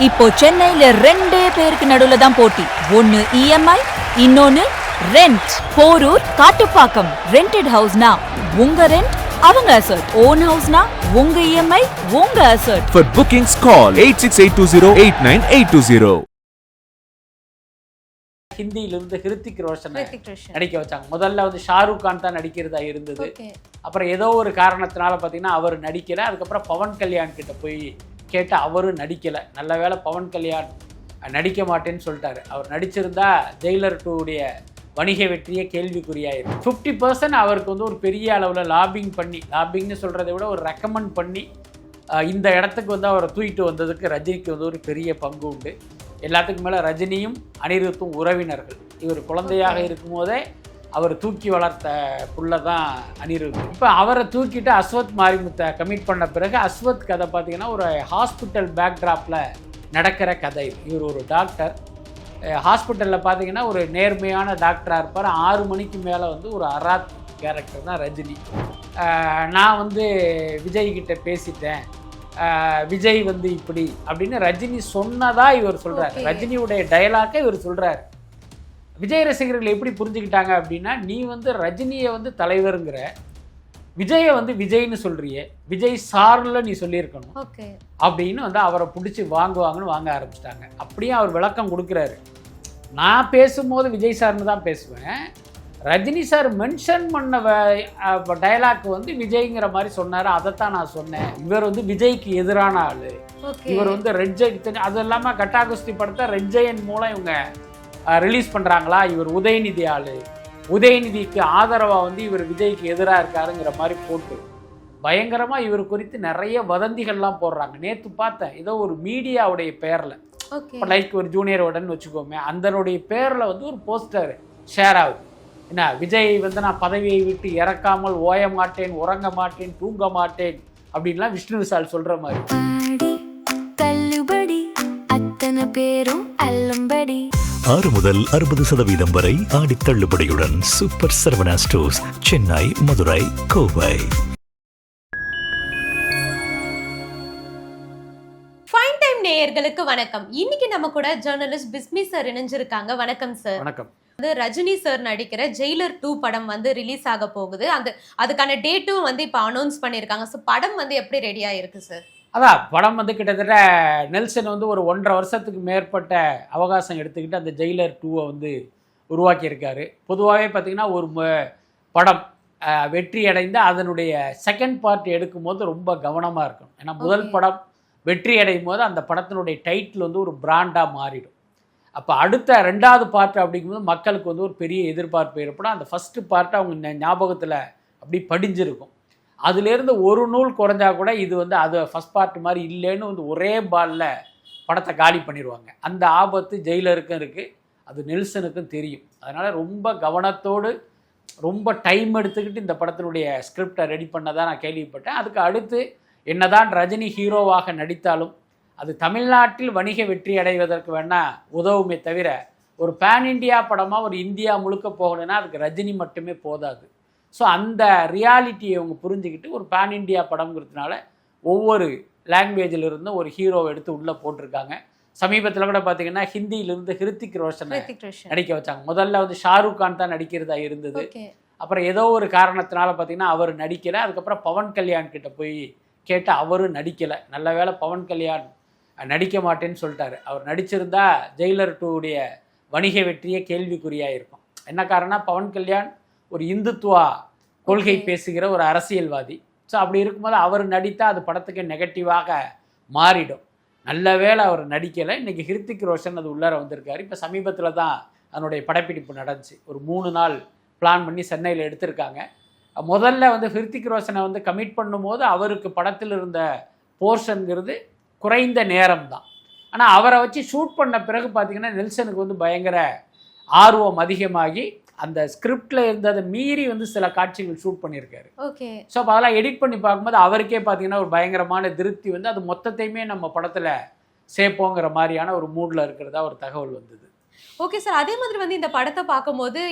இப்போ சென்னையில ரெண்டே பேருக்கு நடுவுல தான் போட்டி. ஒன்னு இஎம்ஐ, இன்னொன்னு ரெண்ட். போரூர், காட்டுப்பாக்கம். ரெண்டட் ஹவுஸ்னா உங்க ரெண்ட், அவங்க அசர்ட். ஓன் ஹவுஸ்னா உங்க இஎம்ஐ, உங்க அசர்ட். For bookings call 8682089820. ஹிந்தியிலிருந்து ஹிருத்திக் ரோஷனை நடிக்க வச்சாங்க. முதல்ல வந்து ஷாருக் கான் தான் நடிக்கிறதா இருந்தது. அப்புறம் ஏதோ ஒரு காரணத்தினால பார்த்தீங்கன்னா அவர் நடிக்கல. அதுக்கப்புறம் பவன் கல்யாண் கிட்ட போய் கேட்டு அவரும் நடிக்கலை. நல்ல வேளை பவன் கல்யாண் நடிக்க மாட்டேன்னு சொல்லிட்டாரு. அவர் நடிச்சிருந்தா ஜெயிலர் 2உடைய வணிக வெற்றியே கேள்விக்குறியாயிரும். 50% அவருக்கு வந்து ஒரு பெரிய அளவில் லாபிங் பண்ணி, லாபிங்னு சொல்கிறத விட ஒரு ரெக்கமெண்ட் பண்ணி இந்த இடத்துக்கு வந்து அவரை தூக்கிட்டு வந்ததுக்கு ரஜினிக்கு வந்து ஒரு பெரிய பங்கு உண்டு. எல்லாத்துக்கும் மேலே ரஜினியும் அனிருத்தும் உறவினர்கள். இவர் குழந்தையாக இருக்கும்போதே அவர் தூக்கி வளர்த்த புள்ள தான் அனிருத். இப்போ அவரை தூக்கிட்டு அஸ்வத் மாரிமுத்தை கமிட் பண்ண பிறகு அஸ்வத் கதை பார்த்தீங்கன்னா ஒரு ஹாஸ்பிட்டல் பேக்ட்ராப்பில் நடக்கிற கதை. இவர் ஒரு டாக்டர். ஹாஸ்பிட்டலில் பார்த்தீங்கன்னா ஒரு நேர்மையான டாக்டராக இருப்பார். 6 மணிக்கு மேலே வந்து ஒரு அராத் கேரக்டர் தான் ரஜினி. நான் வந்து விஜய்கிட்ட பேசிட்டேன், விஜய் வந்து இப்படி அப்படின்னு ரஜினி சொன்னதா இவர் சொல்கிறார். ரஜினியுடைய டயலாக்கை இவர் சொல்கிறார். விஜய் ரசிகர்கள் எப்படி புரிஞ்சுக்கிட்டாங்க அப்படின்னா, நீ வந்து ரஜினியை வந்து தலைவருங்கிற, விஜயை வந்து விஜய்னு சொல்றியே, விஜய் சார்ல நீ சொல்லியிருக்கணும் அப்படின்னு வந்து அவரை பிடிச்சி வாங்குவாங்கன்னு வாங்க ஆரம்பிச்சிட்டாங்க. அப்படியே அவர் விளக்கம் கொடுக்குறாரு. நான் பேசும்போது விஜய் சார்னு தான் பேசுவேன், ரஜினி சார் மென்ஷன் பண்ண டயலாக் வந்து விஜய்ங்கிற மாதிரி சொன்னார், அதைத்தான் நான் சொன்னேன். இவர் வந்து விஜய்க்கு எதிரான ஆள், இவர் வந்து ரெட் ஜெய், அது இல்லாமல் கட்டாகுஸ்தி படத்தை ரெட் ஜெயன் மூலம் இவங்க ரிலீஸ் பண்ணுறாங்களா, இவர் உதயநிதி ஆள், உதயநிதிக்கு ஆதரவாக வந்து இவர் விஜய்க்கு எதிராக இருக்காருங்கிற மாதிரி போட்டு பயங்கரமாக இவர் குறித்து நிறைய வதந்திகள்லாம் போடுறாங்க. நேற்று பார்த்தேன், ஏதோ ஒரு மீடியாவுடைய பேரில், இப்போ லைக் ஒரு ஜூனியர் உடன்னு வச்சுக்கோமே, அதனுடைய பேரில் வந்து ஒரு போஸ்டர் ஷேர் ஆகுது. என்ன, விஜய் வந்து நான் பதவியை விட்டு இறக்காமல் ஓய மாட்டேன், உறங்க மாட்டேன், தூங்க மாட்டேன் அப்படின்லாம் விஷ்ணு விஷால் சொல்கிற மாதிரி. தள்ளுபடி அத்தனை பேரும் அல்லம்படி. 6 முதல் 60% வரை ஆடி தள்ளுபடியுடன் super Saravana stores, Chennai, Madurai, Kovai. Fine time நேயர்களுக்கு வணக்கம். இன்னைக்கு நம்ம கூட ஜெர்னலிஸ்ட் பிஸ்மி சார் இணைஞ்சிருக்காங்க. வணக்கம் சார். வணக்கம். வந்து ரஜினி சார் நடிக்கிற ஜெயிலர் 2 படம் வந்து ரிலீஸ் ஆக போகுது. அதுக்கான டேட்டும் வந்து இப்போ அனௌன்ஸ் பண்ணியிருக்காங்க. ஸோ படம் வந்து எப்படி ரெடியாக இருக்கு சார்? அதான் படம் வந்து கிட்டத்தட்ட நெல்சன் வந்து ஒரு 1.5 வருஷத்துக்கு மேற்பட்ட அவகாசம் எடுத்துக்கிட்டு அந்த ஜெயிலர் 2-ஐ வந்து உருவாக்கியிருக்காரு. பொதுவாகவே பார்த்திங்கன்னா ஒரு படம் வெற்றி அடைந்து அதனுடைய செகண்ட் பார்ட் எடுக்கும்போது ரொம்ப கவனமாக இருக்கணும். ஏன்னா முதல் படம் வெற்றி அடையும் போது அந்த படத்தினுடைய டைட்டில் வந்து ஒரு பிராண்டாக மாறிடும். அப்போ அடுத்த 2வது பார்ட் அப்படிங்கும்போது மக்களுக்கு வந்து ஒரு பெரிய எதிர்பார்ப்பு ஏற்படும். அந்த ஃபஸ்ட்டு பார்ட்டை அவங்க ஞாபகத்தில் அப்படி படிஞ்சிருக்கும். அதுலேருந்து ஒரு நூல் குறைஞ்சா கூட இது வந்து அது ஃபஸ்ட் பார்ட் மாதிரி இல்லைன்னு வந்து ஒரே பாலில் படத்தை காலி பண்ணிடுவாங்க. அந்த ஆபத்து ஜெயிலருக்கும் இருக்குது, அது நெல்சனுக்கும் தெரியும். அதனால் ரொம்ப கவனத்தோடு ரொம்ப டைம் எடுத்துக்கிட்டு இந்த படத்தினுடைய ஸ்கிரிப்டை ரெடி பண்ணதான் நான் கேள்விப்பட்டேன். அதுக்கு அடுத்து என்னதான் ரஜினி ஹீரோவாக நடித்தாலும் அது தமிழ்நாட்டில் வணிக வெற்றி அடைவதற்கு வேணால் உதவுமே தவிர ஒரு பேன் இண்டியா படமாக ஒரு இந்தியா முழுக்க போகணுன்னா அதுக்கு ரஜினி மட்டுமே போதாது. ஸோ அந்த ரியாலிட்டியை அவங்க புரிஞ்சுக்கிட்டு ஒரு பேன் இண்டியா படம்ங்கிறதுனால ஒவ்வொரு லாங்குவேஜில் இருந்தும் ஒரு ஹீரோவை எடுத்து உள்ளே போட்டிருக்காங்க. சமீபத்தில் கூட பார்த்தீங்கன்னா ஹிந்தியிலிருந்து ஹிருத்திக் ரோஷனை நடிக்க வச்சாங்க. முதல்ல வந்து ஷாருக் கான் தான் நடிக்கிறதா இருந்தது. அப்புறம் ஏதோ ஒரு காரணத்தினால பார்த்தீங்கன்னா அவர் நடிக்கலை. அதுக்கப்புறம் பவன் கல்யாண் கிட்ட போய் கேட்டு அவரும் நடிக்கலை. நல்ல வேளை பவன் கல்யாண் நடிக்க மாட்டேன்னு சொல்லிட்டாரு. அவர் நடிச்சிருந்தா ஜெயிலர் 2உடைய வணிக வெற்றியே கேள்விக்குறியாயிருக்கும். என்ன காரணம், பவன் கல்யாண் ஒரு இந்துத்துவா கொள்கை பேசுகிற ஒரு அரசியல்வாதி. ஸோ அப்படி இருக்கும்போது அவர் நடித்தால் அது படத்துக்கு நெகட்டிவாக மாறிடும். நல்ல வேளை அவர் நடிக்கலை. இன்றைக்கி ஹிருத்திக் ரோஷன் அது உள்ளார வந்திருக்காரு. இப்போ சமீபத்தில் தான் அதனுடைய படப்பிடிப்பு நடந்துச்சு. ஒரு 3 நாள் பிளான் பண்ணி சென்னையில் எடுத்திருக்காங்க. முதல்ல வந்து ஹிருத்திக் ரோஷனை வந்து கமிட் பண்ணும்போது அவருக்கு படத்தில் இருந்த போர்ஷனுங்கிறது குறைந்த நேரம் தான். ஆனால் அவரை வச்சு ஷூட் பண்ண பிறகு பார்த்திங்கன்னா நெல்சனுக்கு வந்து பயங்கர ஆர்வம் அதிகமாகி அந்த ஸ்கிரிப்டில் இருந்ததை மீறி வந்து சில காட்சிகள் ஷூட் பண்ணியிருக்காரு. ஸோ அப்போ அதெல்லாம் எடிட் பண்ணி பார்க்கும்போது அவருக்கே பார்த்திங்கன்னா ஒரு பயங்கரமான திருப்தி வந்து அது மொத்தத்தையுமே நம்ம படத்தில் சேர்ப்போங்கிற மாதிரியான ஒரு மூடில் இருக்கிறதா ஒரு தகவல் வந்தது. Okay sir. அதே மாதிரி வந்து இந்த படத்த பார்க்கும்போது,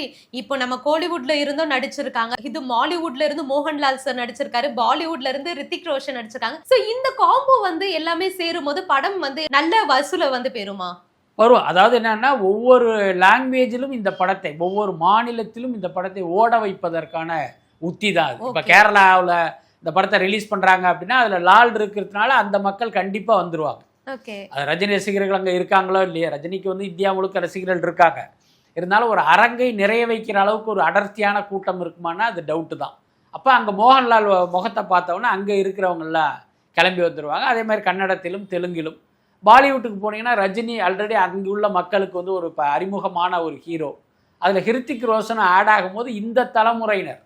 இப்போ நம்ம கோலிவுட்ல இருந்தும் நடிச்சிருக்காங்க. இது மாலிவுட்ல இருந்து மோகன்லால் சார் நடிச்சிருக்காரு. பாலிவுட்ல இருந்து ரித்திக் ரோஷன் நடிச்சிருக்காங்க. சோ இந்த காம்போ வந்து எல்லாமே சேரும்போது படம் வந்து நல்ல வசூல வந்து பெறுமா? வரும். அதாவது என்னன்னா, ஒவ்வொரு லாங்குவேஜிலும் இந்த படத்தை, ஒவ்வொரு மாநிலத்திலும் இந்த படத்தை ஓட வைப்பதற்கான உத்தி தான் அது. இப்போ கேரளாவில் இந்த படத்தை ரிலீஸ் பண்ணுறாங்க அப்படின்னா, அதில் லால் இருக்கிறதுனால அந்த மக்கள் கண்டிப்பாக வந்துடுவாங்க. ஓகே. அது ரஜினி ரசிகர்கள் அங்கே இருக்காங்களோ இல்லையா, ரஜினிக்கு வந்து இந்தியா முழுக்க ரசிகர்கள் இருக்காங்க. இருந்தாலும் ஒரு அரங்கை நிறைய வைக்கிற அளவுக்கு ஒரு அடர்த்தியான கூட்டம் இருக்குமானா அது டவுட்டு தான். அப்போ அங்கே மோகன்லால் முகத்தை பார்த்தோன்னா அங்கே இருக்கிறவங்கெல்லாம் கிளம்பி வந்துடுவாங்க. அதே மாதிரி கன்னடத்திலும் தெலுங்கிலும். பாலிவுட்டுக்கு போனீங்கன்னா ரஜினி ஆல்ரெடி அங்கே உள்ள மக்களுக்கு வந்து ஒரு அறிமுகமான ஒரு ஹீரோ. அதில் ஹிருத்திக் ரோஷனும் ஆட் ஆகும்போது இந்த தலைமுறையினர்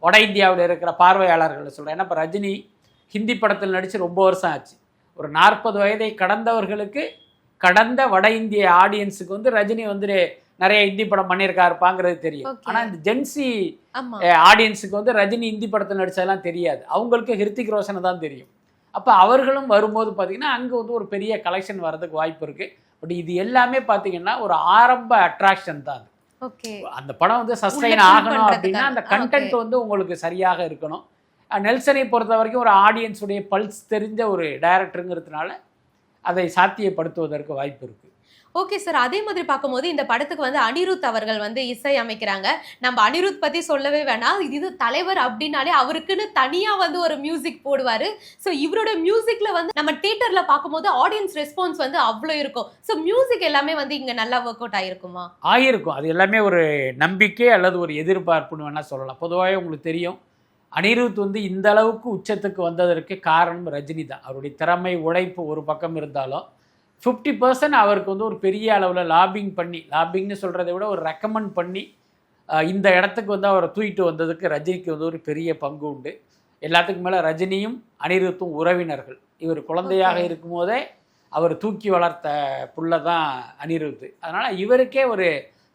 வட இந்தியாவில் இருக்கிற பார்வையாளர்கள் சொல்கிறேன். ஏன்னா இப்போ ரஜினி ஹிந்தி படத்தில் நடித்து ரொம்ப வருஷம் ஆச்சு. ஒரு 40 வயதை கடந்தவர்களுக்கு, கடந்த வட இந்திய ஆடியன்ஸுக்கு வந்து ரஜினி வந்து நிறைய ஹிந்தி படம் பண்ணியிருக்காருப்பாங்கிறது தெரியும். ஆனால் இந்த ஜென்சி ஆடியன்ஸுக்கு வந்து ரஜினி ஹிந்தி படத்தில் நடித்ததெல்லாம் தெரியாது. அவங்களுக்கு ஹிருத்திக் ரோஷனை தான் தெரியும். அப்போ அவர்களும் வரும்போது பார்த்தீங்கன்னா அங்கே வந்து ஒரு பெரிய கலெக்ஷன் வர்றதுக்கு வாய்ப்பு இருக்குது. பட் இது எல்லாமே பார்த்தீங்கன்னா ஒரு ஆரம்ப அட்ராக்ஷன் தான் அது. ஓகே. அந்த படம் வந்து சஸ்டைன் ஆகணும் அப்படின்னா அந்த கண்டென்ட் வந்து உங்களுக்கு சரியாக இருக்கணும். நெல்சனை பொறுத்த வரைக்கும் ஒரு ஆடியன்ஸுடைய பல்ஸ் தெரிஞ்ச ஒரு டைரக்டருங்கிறதுனால அதை சாத்தியப்படுத்துவதற்கு வாய்ப்பு இருக்குது. Okay sir. அதே மாதிரி பார்க்கும்போது இந்த படத்துக்கு வந்து அனிருத் அவர்கள் வந்து இசை அமைக்கிறாங்க. நம்ம அனிருத் பத்தி சொல்லவே வேணாம். இது தலைவர் அப்படின்னாலே அவருக்குன்னு தனியா வந்து ஒரு மியூசிக் போடுவாரு. ஸோ இவரோட மியூசிக்ல வந்து நம்ம தியேட்டர்ல பார்க்கும்போது ஆடியன்ஸ் ரெஸ்பான்ஸ் வந்து அவ்வளோ இருக்கும். ஸோ மியூசிக் எல்லாமே வந்து இங்க நல்லா ஒர்க் அவுட் ஆயிருக்குமா? ஆகியிருக்கும். அது எல்லாமே ஒரு நம்பிக்கை அல்லது ஒரு எதிர்பார்ப்புன்னு வேணால் சொல்லலாம். பொதுவாகவே உங்களுக்கு தெரியும், அனிருத் வந்து இந்த அளவுக்கு உச்சத்துக்கு வந்ததற்கு காரணம் ரஜினி தான். அவருடைய திறமை, உழைப்பு ஒரு பக்கம் இருந்தாலும் 50% அவருக்கு வந்து ஒரு பெரிய அளவில் லாபிங்னு சொல்கிறத விட ஒரு ரெக்கமெண்ட் பண்ணி இந்த இடத்துக்கு வந்து அவரை தூக்கிட்டு வந்ததுக்கு ரஜினிக்கு வந்து ஒரு பெரிய பங்கு உண்டு. எல்லாத்துக்கும் மேலே ரஜினியும் அனிருத்தும் உறவினர்கள். இவர் குழந்தையாக இருக்கும்போதே அவர் தூக்கி வளர்த்த புள்ள தான் அனிருத். அதனால் இவருக்கே ஒரு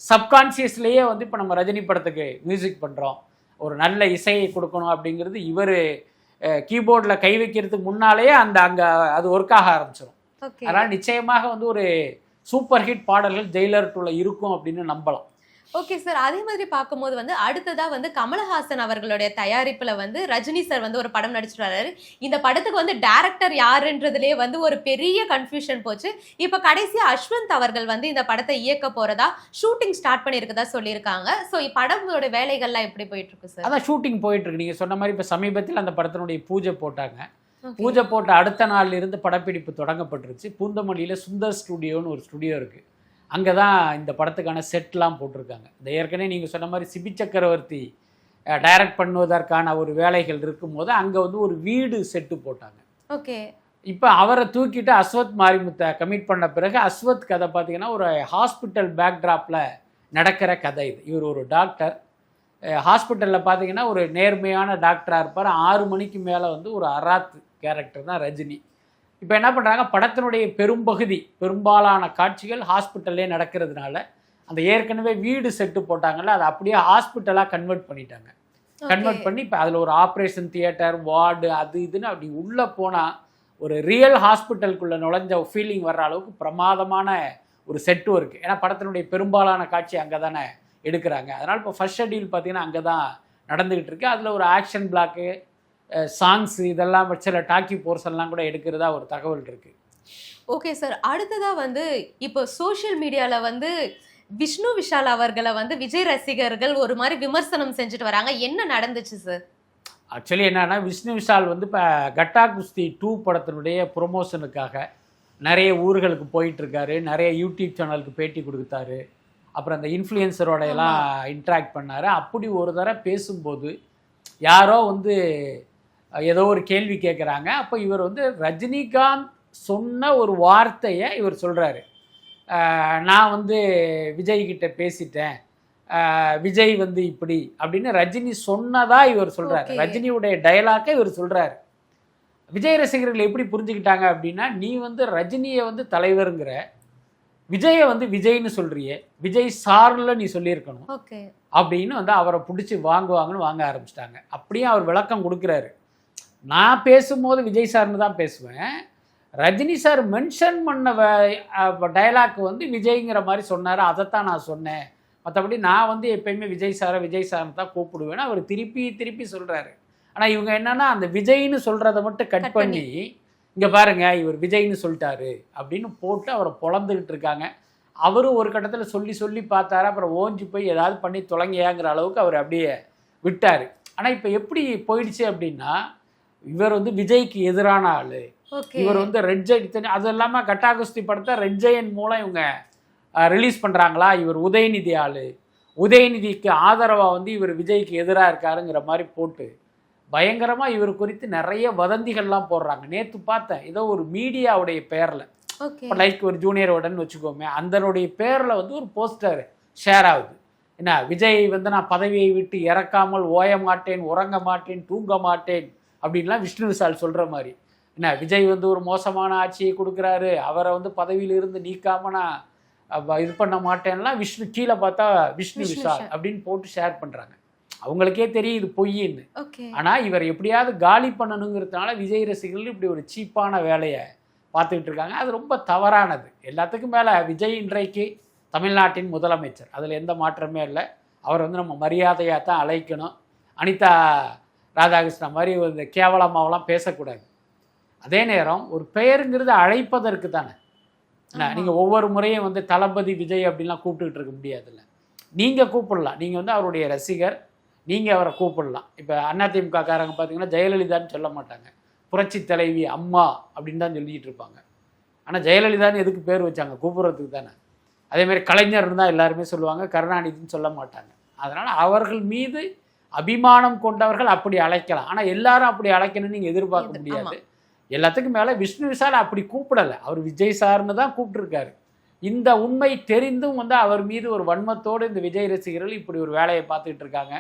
சப்கான்ஷியஸ்லேயே வந்து இப்போ நம்ம ரஜினி படத்துக்கு மியூசிக் பண்ணுறோம், ஒரு நல்ல இசையை கொடுக்கணும் அப்படிங்கிறது இவர் கீபோர்டில் கை வைக்கிறதுக்கு முன்னாலேயே அங்கே அது ஒர்க் ஆக ஆரம்பிச்சிடும். அதனால் நிச்சயமாக வந்து ஒரு சூப்பர் ஹிட் பாடல்கள் ஜெயிலர் 2ல இருக்கும் அப்படின்னு நம்பலாம். Okay sir. அதே மாதிரி பார்க்கும்போது வந்து அடுத்ததா வந்து கமலஹாசன் அவர்களுடைய தயாரிப்புல வந்து ரஜினி சார் வந்து ஒரு படம் நடிச்சிட்டு வர்றாரு. இந்த படத்துக்கு வந்து டைரக்டர் யாருன்றதுலேயே வந்து ஒரு பெரிய கன்ஃபியூஷன் போச்சு. இப்போ கடைசியா அஸ்வந்த் அவர்கள் வந்து இந்த படத்தை இயக்க போறதா ஷூட்டிங் ஸ்டார்ட் பண்ணியிருக்கதா சொல்லியிருக்காங்க. ஸோ படத்தோட வேலைகள்லாம் எப்படி போயிட்டு இருக்கு சார்? அதான் ஷூட்டிங் போயிட்டு இருக்கு. நீங்கள் சொன்ன மாதிரி இப்போ சமீபத்தில் அந்த படத்தினுடைய பூஜை போட்டாங்க. பூஜை போட்ட அடுத்த நாள்ல இருந்து படப்பிடிப்பு தொடங்கப்பட்டுருச்சு. பூந்தமல்லியில் சுந்தர் ஸ்டுடியோன்னு ஒரு ஸ்டுடியோ இருக்குது. அங்கே தான் இந்த படத்துக்கான செட்லாம் போட்டிருக்காங்க. இந்த ஏற்கனவே நீங்கள் சொன்ன மாதிரி சிபி சக்கரவர்த்தி டைரக்ட் பண்ணுவதற்கான ஒரு வேலைகள் இருக்கும்போது அங்கே வந்து ஒரு வீடு செட்டு போட்டாங்க. ஓகே. இப்போ அவரை தூக்கிட்டு அஸ்வத் மாரிமுத்தை கமிட் பண்ண பிறகு அஸ்வத் கதை பார்த்தீங்கன்னா ஒரு ஹாஸ்பிட்டல் பேக்ட்ராப்பில் நடக்கிற கதை இது. இவர் ஒரு டாக்டர். ஹாஸ்பிட்டலில் பார்த்தீங்கன்னா ஒரு நேர்மையான டாக்டராக இருப்பார். 6 மணிக்கு மேலே வந்து ஒரு அராத் கேரக்டர் தான் ரஜினி. இப்போ என்ன பண்ணுறாங்க, படத்தினுடைய பெரும்பாலான காட்சிகள் ஹாஸ்பிட்டல்லே நடக்கிறதுனால அந்த ஏற்கனவே வீடு செட்டு போட்டாங்கல்ல அதை அப்படியே ஹாஸ்பிட்டலாக கன்வெர்ட் பண்ணிட்டாங்க. கன்வெர்ட் பண்ணி இப்போ அதில் ஒரு ஆப்ரேஷன் தியேட்டர், வார்டு, அது இதுன்னு அப்படி உள்ளே போனால் ஒரு ரியல் ஹாஸ்பிட்டலுக்குள்ளே நுழைஞ்ச ஃபீலிங் வர்ற அளவுக்கு பிரமாதமான ஒரு செட்டு இருக்குது. ஏன்னா படத்தினுடைய பெரும்பாலான காட்சி அங்கே தானே எடுக்கிறாங்க. அதனால் இப்போ ஃபர்ஸ்ட் ஷெட்யூல் பார்த்தீங்கன்னா அங்கே தான் நடந்துக்கிட்டு இருக்கு. அதில் ஒரு ஆக்ஷன் பிளாக்கு, சாங்ஸு, இதெல்லாம் சில டாக்கி போர்ஷன்லாம் கூட எடுக்கிறதா ஒரு தகவல் இருக்குது. Okay sir. அடுத்ததாக வந்து இப்போ சோஷியல் மீடியாவில் வந்து விஷ்ணு விஷால் அவர்களை வந்து விஜய் ரசிகர்கள் ஒரு மாதிரி விமர்சனம் செஞ்சுட்டு வராங்க. என்ன நடந்துச்சு சார்? ஆக்சுவலி என்னன்னா, விஷ்ணு விஷால் வந்து இப்போ கட்டா குஸ்தி 2 படத்தினுடைய ப்ரொமோஷனுக்காக நிறைய ஊர்களுக்கு போயிட்டுருக்காரு. நிறைய யூடியூப் சேனலுக்கு பேட்டி கொடுத்தாரு. அப்புறம் அந்த இன்ஃப்ளூயன்சரோட எல்லாம் இன்ட்ராக்ட் பண்ணார். அப்படி ஒரு தடவை பேசும்போது யாரோ வந்து ஏதோ ஒரு கேள்வி கேட்குறாங்க. அப்போ இவர் வந்து ரஜினிகாந்த் சொன்ன ஒரு வார்த்தையை இவர் சொல்கிறாரு. நான் வந்து விஜய்கிட்ட பேசிட்டேன், விஜய் வந்து இப்படி அப்படின்னு ரஜினி சொன்னதா இவர் சொல்கிறார். ரஜினியுடைய டயலாக்கை இவர் சொல்கிறார். விஜய் ரசிகர்கள் எப்படி புரிஞ்சுக்கிட்டாங்க அப்படின்னா, நீ வந்து ரஜினியை வந்து தலைவருங்கிற, விஜயை வந்து விஜய்னு சொல்றியே, விஜய் சார்ல நீ சொல்லியிருக்கணும் அப்படின்னு வந்து அவரை பிடிச்சி வாங்குவாங்கன்னு வாங்க ஆரம்பிச்சிட்டாங்க. அப்படியே அவர் விளக்கம் கொடுக்குறாரு. நான் பேசும்போது விஜய் சார்னு தான் பேசுவேன், ரஜினி சார் மென்ஷன் பண்ண டயலாக் வந்து விஜய்ங்கிற மாதிரி சொன்னார், அதைத்தான் நான் சொன்னேன். மற்றபடி நான் வந்து எப்பயுமே விஜய் சார்னு தான் கூப்பிடுவேன்னு அவர் திருப்பி சொல்கிறாரு. ஆனால் இவங்க என்னன்னா அந்த விஜய்னு சொல்கிறத மட்டும் கட் பண்ணி இங்கே பாருங்க இவர் விஜய்னு சொல்லிட்டாரு அப்படின்னு போட்டு அவரை பொழந்துக்கிட்டு இருக்காங்க. அவரும் ஒரு கட்டத்தில் சொல்லி பார்த்தாரு, அப்புறம் ஓஞ்சி போய் ஏதாவது பண்ணி தொலைங்கையாங்கிற அளவுக்கு அவர் அப்படியே விட்டார். ஆனால் இப்போ எப்படி போயிடுச்சு அப்படின்னா, இவர் வந்து விஜய்க்கு எதிரான ஆள், இவர் வந்து ரெட் ஜெயின், அது இல்லாமல் கட்டாகுஸ்தி படத்தை ரெட் ஜெயின் மூலம் இவங்க ரிலீஸ் பண்ணுறாங்களா, இவர் உதயநிதி ஆள், உதயநிதிக்கு ஆதரவாக வந்து இவர் விஜய்க்கு எதிராக இருக்காருங்கிற மாதிரி போட்டு பயங்கரமாக இவர் குறித்து நிறைய வதந்திகள்லாம் போடுறாங்க. நேற்று பார்த்தேன், ஏதோ ஒரு மீடியாவுடைய பேரில், இப்போ லைக் ஒரு ஜூனியர் உடன்னு வச்சுக்கோமே, அதனுடைய பேரில் வந்து ஒரு போஸ்டர் ஷேர் ஆகுது. என்ன, விஜய் வந்து நான் பதவியை விட்டு இறக்காமல் ஓய மாட்டேன், உறங்க மாட்டேன், தூங்க மாட்டேன் அப்படின்லாம் விஷ்ணு விஷால் சொல்கிற மாதிரி. என்ன, விஜய் வந்து ஒரு மோசமான ஆட்சியை கொடுக்குறாரு, அவரை வந்து பதவியிலிருந்து நீக்காம நான் இது பண்ண மாட்டேன்லாம் விஷ்ணு கீழே பார்த்தா விஷ்ணு விஷால் அப்படின்னு போட்டு ஷேர் பண்ணுறாங்க. அவங்களுக்கே தெரியும் இது பொய்ன்னு. ஆனால் இவர் எப்படியாவது காலி பண்ணணுங்கிறதுனால விஜய் ரசிகர்கள் இப்படி ஒரு சீப்பான வேலையை பார்த்துக்கிட்டு இருக்காங்க. அது ரொம்ப தவறானது. எல்லாத்துக்கும் மேலே விஜய் இன்றைக்கு தமிழ்நாட்டின் முதலமைச்சர், அதில் எந்த மாற்றமே இல்லை. அவர் வந்து நம்ம மரியாதையாக தான் அழைக்கணும். அனிதா ராதாகிருஷ்ணன் மாதிரி ஒரு கேவலமாவெல்லாம் பேசக்கூடாது. அதே நேரம் ஒரு பெயருங்கிறது அழைப்பதற்கு தானே. நீங்கள் ஒவ்வொரு முறையும் வந்து தளபதி விஜய் அப்படின்லாம் கூப்பிட்டுக்கிட்டு இருக்க முடியாதுல்ல. நீங்கள் கூப்பிடலாம், நீங்கள் வந்து அவருடைய ரசிகர், நீங்கள் அவரை கூப்பிடலாம். இப்போ அதிமுக காரங்க பார்த்தீங்கன்னா ஜெயலலிதான்னு சொல்ல மாட்டாங்க, புரட்சி தலைவி அம்மா அப்படின்னு தான் சொல்லிக்கிட்டு இருப்பாங்க. ஆனால் ஜெயலலிதான்னு எதுக்கு பேர் வச்சாங்க, கூப்பிட்றதுக்கு தானே. அதேமாதிரி கலைஞர் இருந்தால் எல்லாருமே சொல்லுவாங்க, கருணாநிதினு சொல்ல மாட்டாங்க. அதனால் அவர்கள் மீது அபிமானம் கொண்டவர்கள் அப்படி அழைக்கலாம். ஆனால் எல்லாரும் அப்படி அழைக்கணும்னு நீங்கள் எதிர்பார்க்க முடியாது. எல்லாத்துக்கும் மேலே விஷ்ணு விஷால் அப்படி கூப்பிடலை, அவர் விஜய் சார்னு தான் கூப்பிட்டுருக்காரு. இந்த உண்மை தெரிந்தும் வந்து அவர் மீது ஒரு வன்மத்தோடு இந்த விஜய் ரசிகர்கள் இப்படி ஒரு வேலையை பார்த்துக்கிட்டு இருக்காங்க.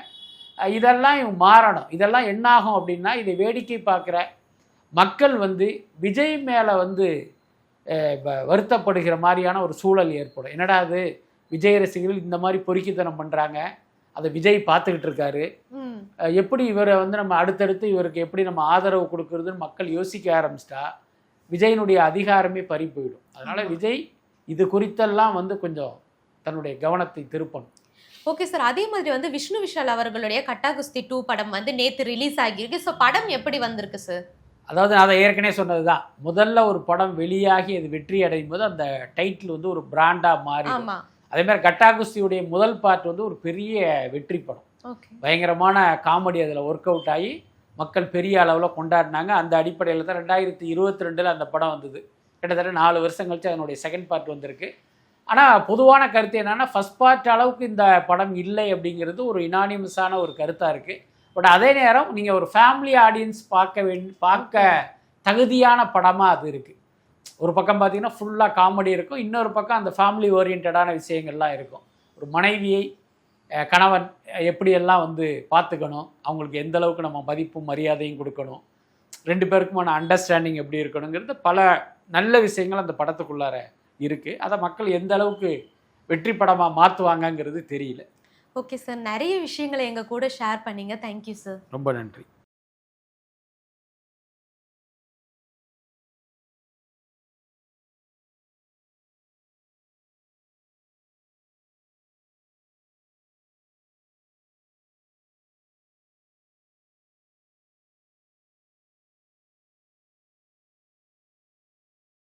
இதெல்லாம் இவங்க மாறணும். இதெல்லாம் என்னாகும் அப்படின்னா, இதை வேடிக்கை பார்க்குற மக்கள் வந்து விஜய் மேலே வந்து வருத்தப்படுகிற மாதிரியான ஒரு சூழல் ஏற்படும். என்னடா அது, விஜய் ரசிகர்கள் இந்த மாதிரி பொறுக்கித்தனம் பண்ணுறாங்க, அதை விஜய் பார்த்துக்கிட்டு இருக்காரு, எப்படி இவரை வந்து நம்ம அடுத்தடுத்து இவருக்கு எப்படி நம்ம ஆதரவு கொடுக்கறதுன்னு மக்கள் யோசிக்க ஆரம்பிச்சிட்டா விஜயினுடைய அதிகாரமே பறி போயிடும். அதனால் விஜய் இது குறித்தெல்லாம் வந்து கொஞ்சம் தன்னுடைய கவனத்தை திருப்பணும். ஓகே சார், அதே மாதிரி வந்து விஷ்ணு விஷால் அவர்களுடைய கட்டாகுஸ்தி 2 படம் வந்து நேற்று ரிலீஸ் ஆகியிருக்கு. ஸோ படம் எப்படி வந்திருக்கு சார்? அதாவது நான் அதை ஏற்கனவே சொன்னது தான், முதல்ல ஒரு படம் வெளியாகி அது வெற்றி அடையும் போது அந்த டைட்டில் வந்து ஒரு பிராண்டாக மாறி, அதே மாதிரி கட்டாகுஸ்தியுடைய முதல் பார்ட் வந்து ஒரு பெரிய வெற்றி படம், பயங்கரமான காமெடி அதில் ஒர்க் அவுட் ஆகி மக்கள் பெரிய அளவில் கொண்டாடினாங்க. அந்த அடிப்படையில் தான் 2022 அந்த படம் வந்தது. கிட்டத்தட்ட 4 வருஷம் கழிச்சு அதனுடைய செகண்ட் பார்ட் வந்திருக்கு. ஆனால் பொதுவான கருத்து என்னென்னா, ஃபஸ்ட் பார்ட் அளவுக்கு இந்த படம் இல்லை அப்படிங்கிறது ஒரு யுனானிமஸான ஒரு கருத்தாக இருக்குது. பட் அதே நேரம் நீங்கள் ஒரு ஃபேமிலி ஆடியன்ஸ் பார்க்க தகுதியான படமாக அது இருக்குது. ஒரு பக்கம் பார்த்தீங்கன்னா ஃபுல்லாக காமெடி இருக்கும், இன்னொரு பக்கம் அந்த ஃபேமிலி ஓரியன்டான விஷயங்கள்லாம் இருக்கும். ஒரு மனைவியை கணவன் எப்படியெல்லாம் வந்து பார்த்துக்கணும், அவங்களுக்கு எந்த அளவுக்கு நம்ம மதிப்பும் மரியாதையும் கொடுக்கணும், 2 பேருக்குமான அண்டர்ஸ்டாண்டிங் எப்படி இருக்கணுங்கிறது பல நல்ல விஷயங்கள் அந்த படத்துக்குள்ளார இருக்குது. அதை மக்கள் எந்த அளவுக்கு வெற்றி படமாக மாற்றுவாங்கங்கிறது தெரியல. ஓகே சார், நிறைய விஷயங்களை எங்கள் கூட ஷேர் பண்ணீங்க. Thank you sir. ரொம்ப நன்றி.